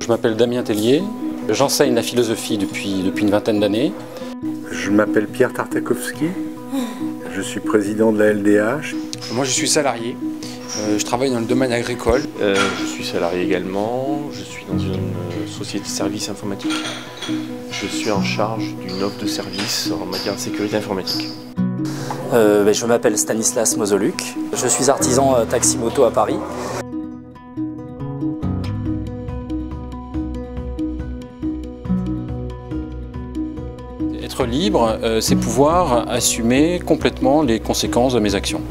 Je m'appelle Damien Tellier, j'enseigne la philosophie depuis une vingtaine d'années. Je m'appelle Pierre Tartakovsky, je suis président de la LDH. Moi je suis salarié, je travaille dans le domaine agricole. Je suis salarié également, je suis dans une société de services informatiques. Je suis en charge d'une offre de services en matière de sécurité informatique. Je m'appelle Stanislas Mozoluc, je suis artisan taxi-moto à Paris. Être libre, c'est pouvoir assumer complètement les conséquences de mes actions.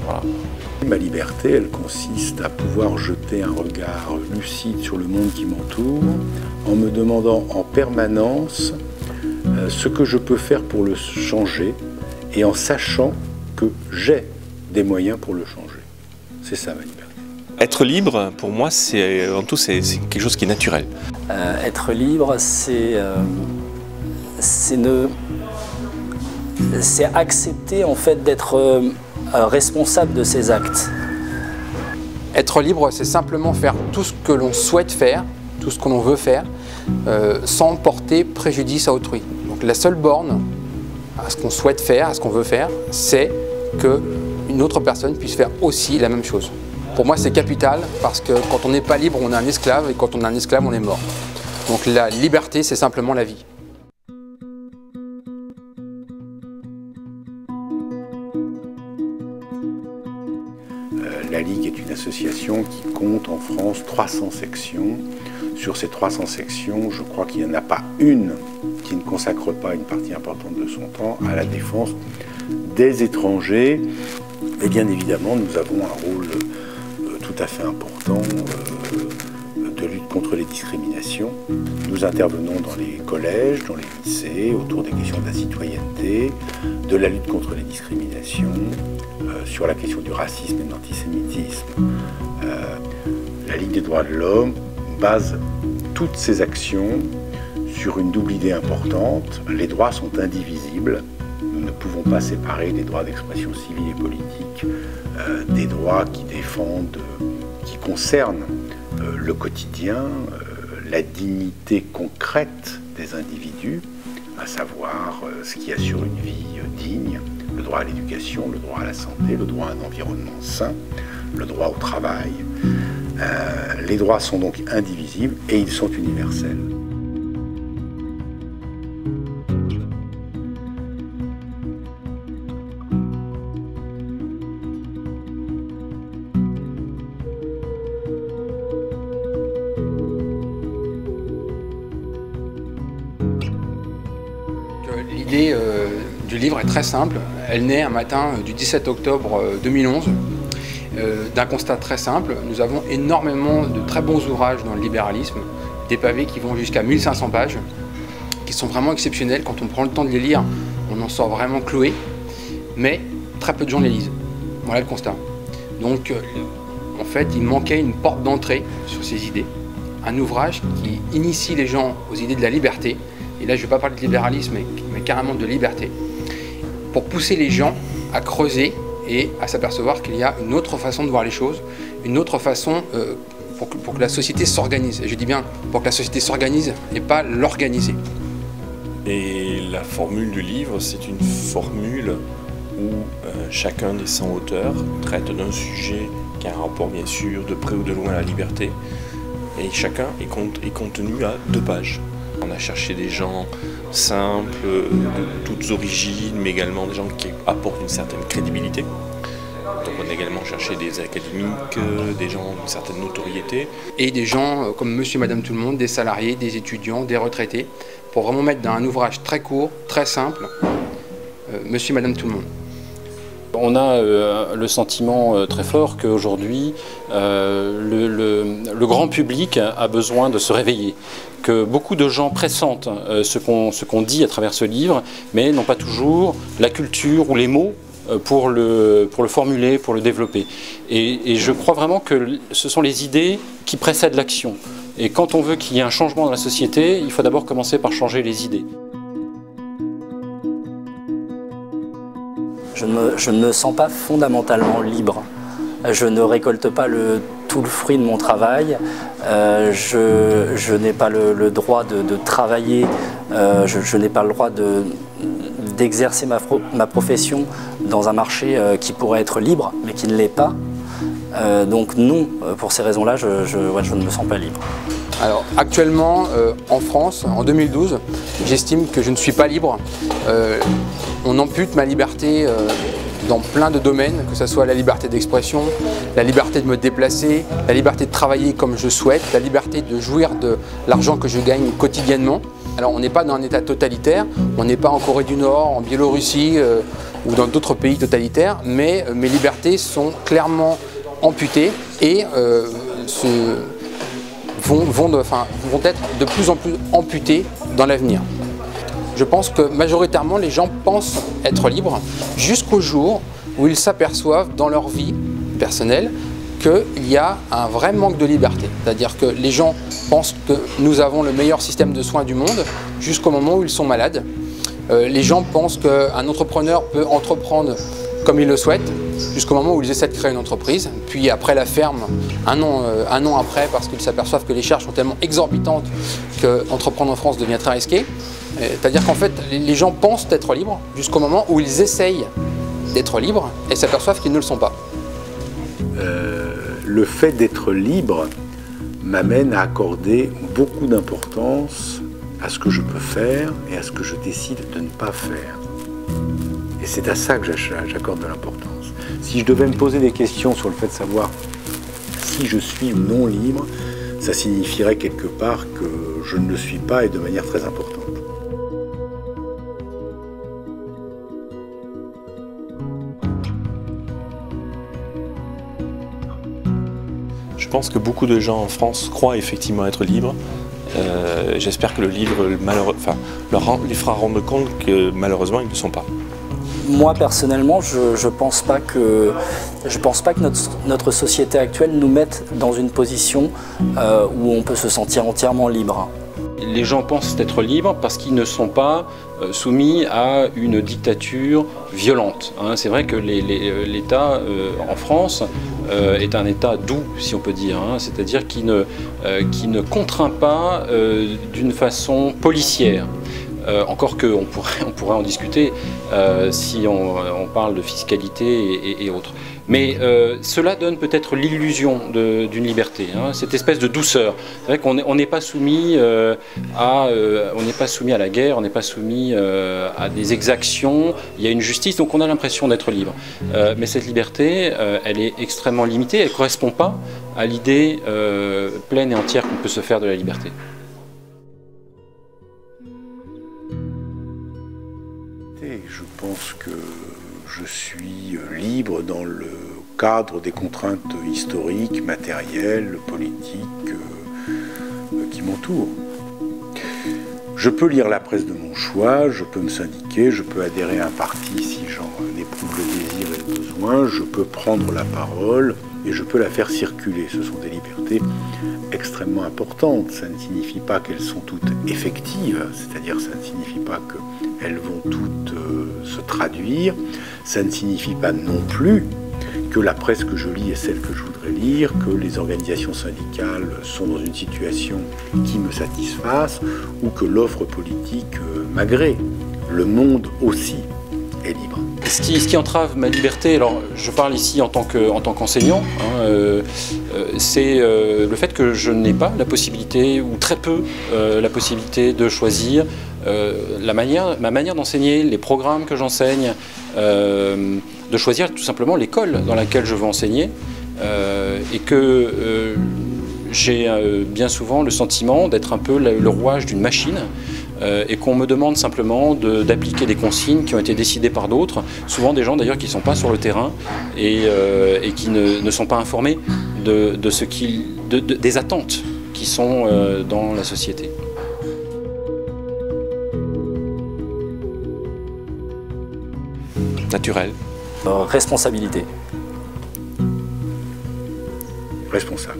Voilà. Ma liberté, elle consiste à pouvoir jeter un regard lucide sur le monde qui m'entoure, en me demandant en permanence ce que je peux faire pour le changer, et en sachant que j'ai des moyens pour le changer. C'est ça ma liberté. Être libre, pour moi, c'est quelque chose qui est naturel. Être libre, c'est accepter en fait d'être responsable de ses actes. Être libre, c'est simplement faire tout ce que l'on souhaite faire, tout ce que l'on veut faire, sans porter préjudice à autrui. Donc la seule borne à ce qu'on souhaite faire, à ce qu'on veut faire, c'est qu'une autre personne puisse faire aussi la même chose. Pour moi, c'est capital parce que quand on n'est pas libre, on est un esclave, et quand on est un esclave, on est mort. Donc la liberté, c'est simplement la vie. La Ligue est une association qui compte en France 300 sections. Sur ces 300 sections, je crois qu'il n'y en a pas une qui ne consacre pas une partie importante de son temps à la défense des étrangers. Et bien évidemment, nous avons un rôle tout à fait important de lutte contre les discriminations. Nous intervenons dans les collèges, dans les lycées, autour des questions de la citoyenneté, de la lutte contre les discriminations, sur la question du racisme et de l'antisémitisme. La Ligue des droits de l'homme base toutes ses actions sur une double idée importante. Les droits sont indivisibles. Nous ne pouvons pas séparer les droits d'expression civile et politique des droits qui défendent, qui concernent le quotidien, la dignité concrète des individus, à savoir ce qui assure une vie digne, le droit à l'éducation, le droit à la santé, le droit à un environnement sain, le droit au travail. Les droits sont donc indivisibles et ils sont universels. L'idée du livre est très simple. Elle naît un matin du 17 octobre 2011 d'un constat très simple. Nous avons énormément de très bons ouvrages dans le libéralisme, des pavés qui vont jusqu'à 1500 pages, qui sont vraiment exceptionnels. Quand on prend le temps de les lire, on en sort vraiment cloué, mais très peu de gens les lisent. Voilà le constat. Donc, en fait, il manquait une porte d'entrée sur ces idées, un ouvrage qui initie les gens aux idées de la liberté. Et là, je ne vais pas parler de libéralisme, mais carrément de liberté, pour pousser les gens à creuser et à s'apercevoir qu'il y a une autre façon de voir les choses, une autre façon pour que la société s'organise. Et je dis bien pour que la société s'organise et pas l'organiser. Et la formule du livre, c'est une formule où chacun des 100 auteurs traite d'un sujet qui a un rapport bien sûr de près ou de loin à la liberté, et chacun est contenu à 2 pages. On a cherché des gens simples, de toutes origines, mais également des gens qui apportent une certaine crédibilité. Donc on a également cherché des académiques, des gens d'une certaine notoriété. Et des gens comme monsieur et madame tout le monde, des salariés, des étudiants, des retraités, pour vraiment mettre dans un ouvrage très court, très simple, monsieur et madame tout le monde. On a le sentiment très fort qu'aujourd'hui, le grand public a besoin de se réveiller, que beaucoup de gens pressentent ce qu'on dit à travers ce livre, mais n'ont pas toujours la culture ou les mots pour le formuler, pour le développer. Et je crois vraiment que ce sont les idées qui précèdent l'action. Et quand on veut qu'il y ait un changement dans la société, il faut d'abord commencer par changer les idées. Je ne me sens pas fondamentalement libre. Je ne récolte pas le tout le fruit de mon travail. Je n'ai pas le droit de travailler, je n'ai pas le droit d'exercer ma profession dans un marché qui pourrait être libre, mais qui ne l'est pas. Donc non, pour ces raisons-là, je ne me sens pas libre. Alors actuellement, en France, en 2012, j'estime que je ne suis pas libre. On ampute ma liberté dans plein de domaines, que ce soit la liberté d'expression, la liberté de me déplacer, la liberté de travailler comme je souhaite, la liberté de jouir de l'argent que je gagne quotidiennement. Alors on n'est pas dans un état totalitaire, on n'est pas en Corée du Nord, en Biélorussie ou dans d'autres pays totalitaires, mais mes libertés sont clairement amputées et vont être de plus en plus amputées dans l'avenir. Je pense que majoritairement les gens pensent être libres jusqu'au jour où ils s'aperçoivent dans leur vie personnelle qu'il y a un vrai manque de liberté. C'est-à-dire que les gens pensent que nous avons le meilleur système de soins du monde jusqu'au moment où ils sont malades. Les gens pensent qu'un entrepreneur peut entreprendre comme il le souhaite jusqu'au moment où ils essaient de créer une entreprise. Puis après la ferme, un an après, parce qu'ils s'aperçoivent que les charges sont tellement exorbitantes qu'entreprendre en France devient très risqué. C'est-à-dire qu'en fait, les gens pensent être libres jusqu'au moment où ils essayent d'être libres et s'aperçoivent qu'ils ne le sont pas. Le fait d'être libre m'amène à accorder beaucoup d'importance à ce que je peux faire et à ce que je décide de ne pas faire. Et c'est à ça que j'accorde de l'importance. Si je devais me poser des questions sur le fait de savoir si je suis ou non libre, ça signifierait quelque part que je ne le suis pas et de manière très importante. Je pense que beaucoup de gens en France croient effectivement être libres. J'espère que le livre les fera rendre compte que malheureusement ils ne le sont pas. Moi personnellement, je pense pas que notre société actuelle nous mette dans une position où on peut se sentir entièrement libre. Les gens pensent être libres parce qu'ils ne sont pas soumis à une dictature violente. C'est vrai que l'État en France est un État doux, si on peut dire, c'est-à-dire qui ne contraint pas d'une façon policière. Encore qu'on pourrait en discuter si on parle de fiscalité et autres. Mais cela donne peut-être l'illusion d'une liberté, cette espèce de douceur. C'est vrai qu'on n'est pas soumis à la guerre, on n'est pas soumis à des exactions, il y a une justice, donc on a l'impression d'être libre. Mais cette liberté, elle est extrêmement limitée, elle ne correspond pas à l'idée pleine et entière qu'on peut se faire de la liberté. Je pense que je suis libre dans le cadre des contraintes historiques, matérielles, politiques qui m'entourent. Je peux lire la presse de mon choix, je peux me syndiquer, je peux adhérer à un parti si j'en éprouve le désir et le besoin, je peux prendre la parole et je peux la faire circuler. Ce sont des libertés extrêmement importantes. Ça ne signifie pas qu'elles sont toutes effectives, c'est-à-dire ça ne signifie pas qu'elles vont toutes se traduire. Ça ne signifie pas non plus que la presse que je lis est celle que je voudrais lire, que les organisations syndicales sont dans une situation qui me satisfasse ou que l'offre politique m'agrée. Le monde aussi est libre. Ce qui entrave ma liberté, alors je parle ici en tant qu'enseignant, c'est le fait que je n'ai pas la possibilité, ou très peu la possibilité de choisir ma manière d'enseigner, les programmes que j'enseigne, de choisir tout simplement l'école dans laquelle je veux enseigner, et que j'ai bien souvent le sentiment d'être un peu le rouage d'une machine, et qu'on me demande simplement d'appliquer des consignes qui ont été décidées par d'autres, souvent des gens d'ailleurs qui ne sont pas sur le terrain et qui ne sont pas informés des attentes qui sont dans la société. Naturel. Responsabilité. Responsable.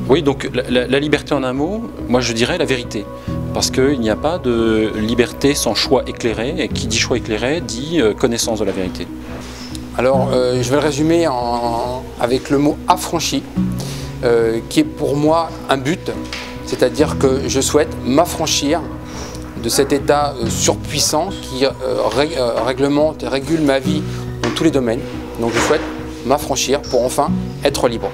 Oui, donc la liberté en un mot, moi je dirais la vérité. Parce qu'il n'y a pas de liberté sans choix éclairé, et qui dit choix éclairé dit connaissance de la vérité. Alors, je vais le résumer avec le mot affranchi, qui est pour moi un but, c'est-à-dire que je souhaite m'affranchir de cet état surpuissant qui réglemente et régule ma vie dans tous les domaines. Donc je souhaite m'affranchir pour enfin être libre.